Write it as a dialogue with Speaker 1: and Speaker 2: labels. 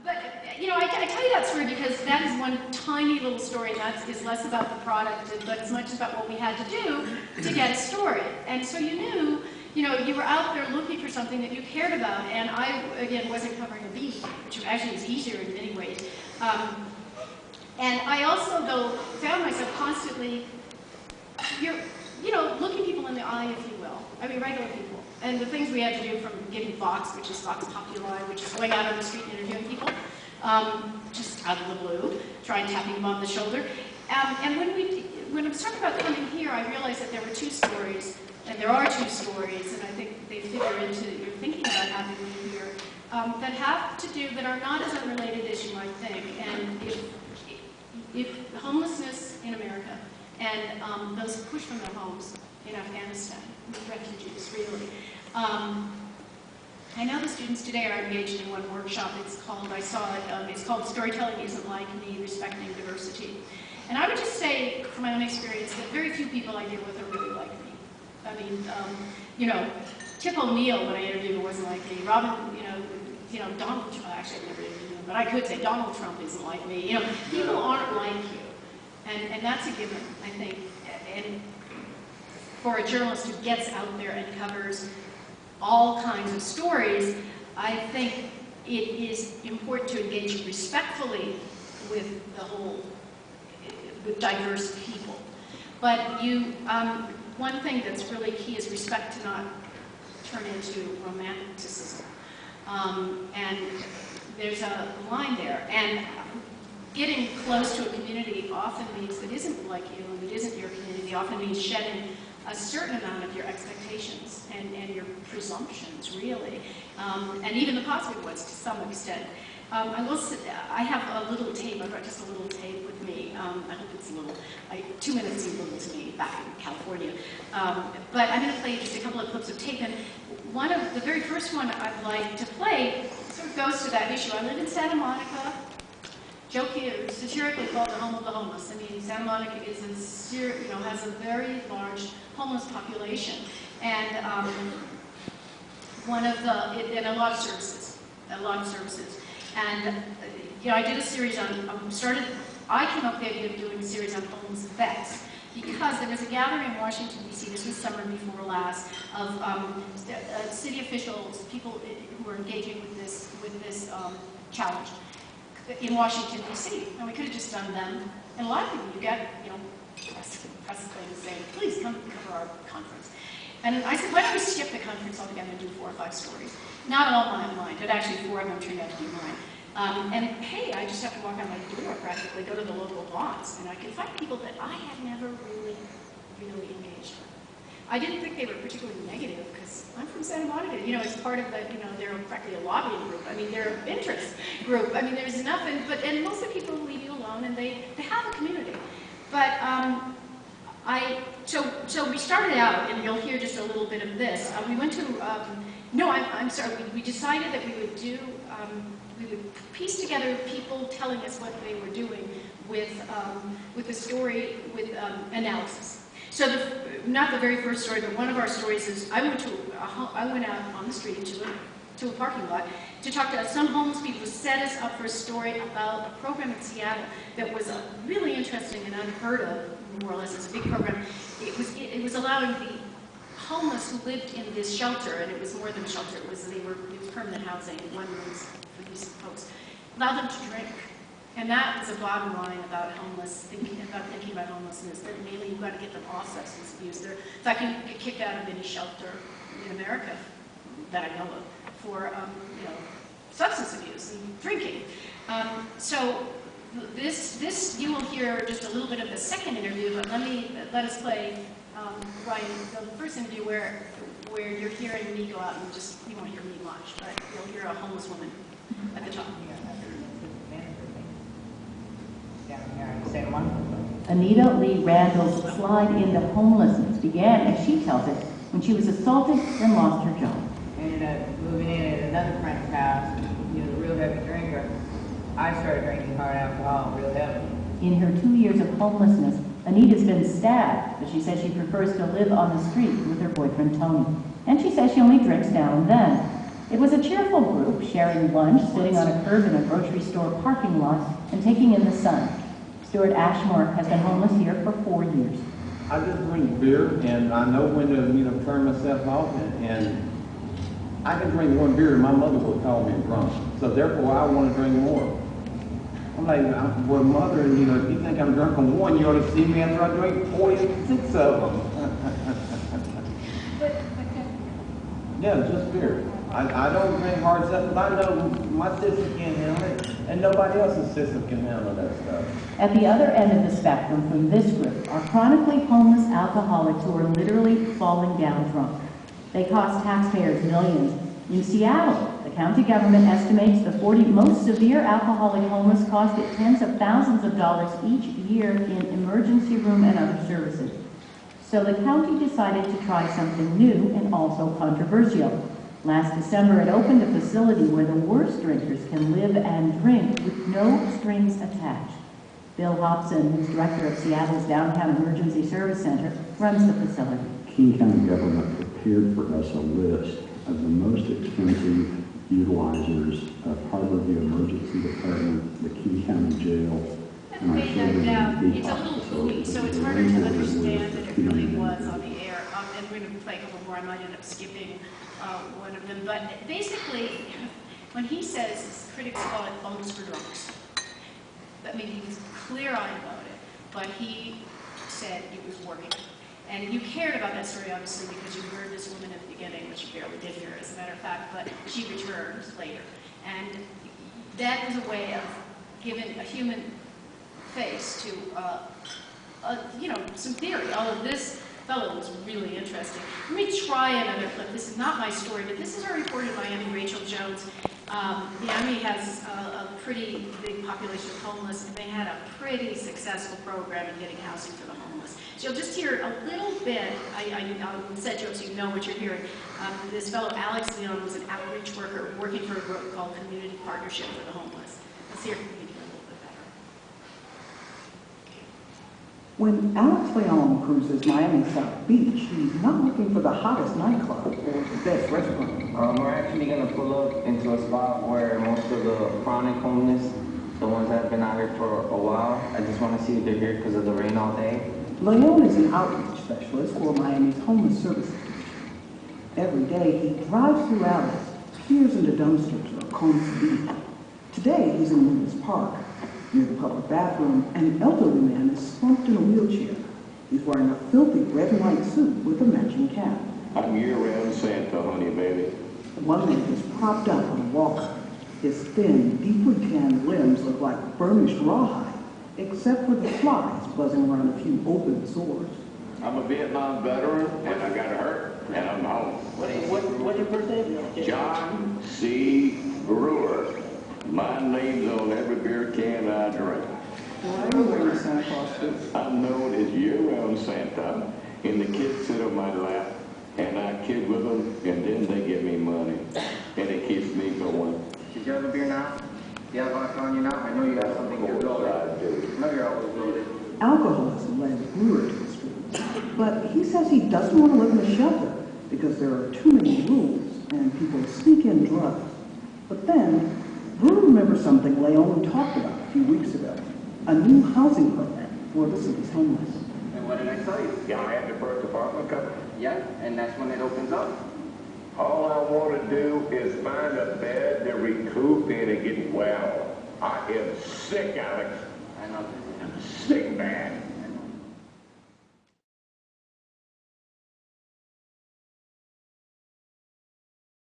Speaker 1: But, you know, I tell you that story because that is one tiny little story, and that is less about the product, but as much about what we had to do to get a story. And so you knew, you know, you were out there looking for something that you cared about, and I, again, wasn't covering a beat, which actually is easier in many ways. And I also, though, found myself constantly, you know, looking people in the eye, if you will. I mean, regular people. And the things we had to do, from giving Vox, which is Vox Populi, which is going out on the street and interviewing people, just out of the blue, trying tapping them on the shoulder. And when I was talking about coming here, I realized that there were two stories, and there are two stories, and I think they figure into your thinking about having me here, that have to do, that are not as unrelated as you might think. And if homelessness in America, and those pushed from their homes in Afghanistan, refugees, really. I know the students today are engaged in one workshop. It's called, I saw it, it's called Storytelling Isn't Like Me, Respecting Diversity. And I would just say, from my own experience, that very few people I deal with are really like me. I mean, you know, Tip O'Neill, when I interviewed her, wasn't like me. Robin, you know, Donald, actually I've never interviewed him, but I could say Donald Trump isn't like me. You know, people aren't like you. And that's a given, I think. And for a journalist who gets out there and covers all kinds of stories, I think it is important to engage respectfully with the whole, with diverse people. But you, one thing that's really key is respect to not turn into romanticism. And there's a line there. And getting close to a community often means that isn't like you, and that isn't your community, often means shedding a certain amount of your expectations and your presumptions, really, and even the positive ones to some extent. I have a little tape. I brought just a little tape with me. I hope it's little. 2 minutes seemed little to me back in California. But I'm going to play just a couple of clips of tape. And the very first one I'd like to play sort of goes to that issue. I live in Santa Monica. Satirically called the home of the homeless. I mean, Santa Monica is has a very large homeless population, and and a lot of services, And you know, I did a series on I came up with the idea of doing a series on homeless vets because there was a gathering in Washington D.C. This was summer before last of city officials, people who were engaging with this challenge in Washington, D.C. And we could have just done them. And a lot of people, you get, you know, press things saying, please come cover our conference. And I said, why don't we skip the conference altogether and do 4 or 5 stories? Not all mine, but actually 4 of them turned out to be mine. And hey, I just have to walk out my door practically, go to the local blogs, and I can find people that I had never really engaged with. I didn't think they were particularly negative because I'm from Santa Monica. You know, it's part of the, you know, they're practically a lobbying group. I mean, they're an interest group. I mean, there's nothing, and most of the people leave you alone and they have a community. But so we started out, and you'll hear just a little bit of this. We went to, no, I'm sorry, we decided that we would do, we would piece together people telling us what they were doing with the story, with analysis. So not the very first story, but one of our stories is I went out on the street to a parking lot to talk to some homeless people who set us up for a story about a program in Seattle that was really interesting and unheard of, more or less. It's a big program. It was allowing the homeless who lived in this shelter, and it was more than a shelter. It was permanent housing, one rooms for these folks. Allow them to drink. And that is a bottom line about thinking about homelessness, that mainly you've got to get them off substance abuse. In fact, you get kicked out of any shelter in America that I know of for substance abuse and drinking. So this you will hear just a little bit of the second interview, but let us play Ryan, the first interview where you're hearing me go out and you won't hear me much, but you'll hear a homeless woman at the top.
Speaker 2: Anita Lee Randall's slide into homelessness began, as she tells it, when she was assaulted and lost her job.
Speaker 3: Ended up moving in at another friend's house. He was a real heavy drinker. I started drinking hard alcohol, real heavy.
Speaker 2: In her 2 years of homelessness, Anita's been stabbed, but she says she prefers to live on the street with her boyfriend Tony. And she says she only drinks now and then. It was a cheerful group, sharing lunch, sitting on a curb in a grocery store parking lot, and taking in the sun. Stuart Ashmore has been homeless here for 4 years.
Speaker 4: I just drink beer, and I know when to, turn myself off, and I can drink one beer, and my mother would call me drunk. So therefore, I want to drink more. I'm like, well, mother, if you think I'm drunk on one, you ought to see me after I drink 46 of them. Yeah, just beer. I don't drink hard stuff, but I know my sister can't handle it, and nobody else's sister can handle that stuff.
Speaker 2: At the other end of the spectrum from this group are chronically homeless alcoholics who are literally falling down drunk. They cost taxpayers millions. In Seattle, the county government estimates the 40 most severe alcoholic homeless cost it tens of thousands of dollars each year in emergency room and other services. So the county decided to try something new and also controversial. Last December, it opened a facility where the worst drinkers can live and drink with no strings attached. Bill Hobson, who's director of Seattle's Downtown Emergency Service Center, runs the facility.
Speaker 5: King County government prepared for us a list of the most expensive utilizers of Harborview Emergency Department, the King County Jail, and our children and
Speaker 1: It's a little movie, so it's harder to understand than it really was on the air. And we're going to play a couple more. I might end up skipping one of them. But basically, when he says his critics call it phones for drunks, I mean, he was clear-eyed about it, but he said it was working. And you cared about that story, obviously, because you heard this woman at the beginning, which you barely did hear, as a matter of fact, but she returned later. And that was a way of giving a human face to, some theory. Although this fellow was really interesting. Let me try another clip. This is not my story, but this is a reporter in Miami, Rachel Jones. Miami has a pretty big population of homeless, and they had a pretty successful program in getting housing for the homeless. So you'll just hear a little bit. I'll set you up so you know what you're hearing. This fellow, Alex Leon, was an outreach worker working for a group called Community Partnership for the Homeless. Let's hear from you a little bit better.
Speaker 6: When Alex Leon cruises Miami South Beach, he's not looking for the hottest nightclub or the best restaurant.
Speaker 7: We're actually going to pull up into a spot where most of the chronic homeless, the ones that have been out here for a while, I just want to see if they're here because of the rain all day.
Speaker 6: Leon is an outreach specialist for Miami's Homeless Services Division. Every day, he drives through alleys, peers into dumpsters, or combs the beach. Today, he's in Lewis Park, near the public bathroom, an elderly man is slumped in a wheelchair. He's wearing a filthy red and white suit with a matching cap.
Speaker 8: I'm year-round Santa, honey, baby.
Speaker 6: One man is propped up on a walker. His thin, deeply tanned limbs look like burnished rawhide, except for the flies buzzing around a few open sores.
Speaker 8: I'm a Vietnam veteran, and I got hurt, and I'm home.
Speaker 6: What's your first name?
Speaker 8: John C. Brewer. My name's on every beer can I drink.
Speaker 6: Why are you wearing Santa Claus suit?
Speaker 8: I'm known as year-round Santa, and the kids sit on my lap, and I kid with them, and then they give me money, and it keeps me going.
Speaker 7: Did you have a beer now? You have vodka on you now? I know you have something you're loaded.
Speaker 8: I do.
Speaker 7: I know you're always loaded.
Speaker 6: Alcoholism led Brewer to the streets, but he says he doesn't want to live in a shelter because there are too many rules and people sneak in drugs. But then, Brewer remembers something Leon talked about a few weeks ago, a new housing program for the city's homeless.
Speaker 7: And what did I tell you?
Speaker 8: Yeah, I had the first apartment company.
Speaker 7: Yeah, and that's when it opens up.
Speaker 8: All I want to do is find a bed to recoup in and get well. I am sick, Alex.
Speaker 7: I know.
Speaker 8: I'm sick, man.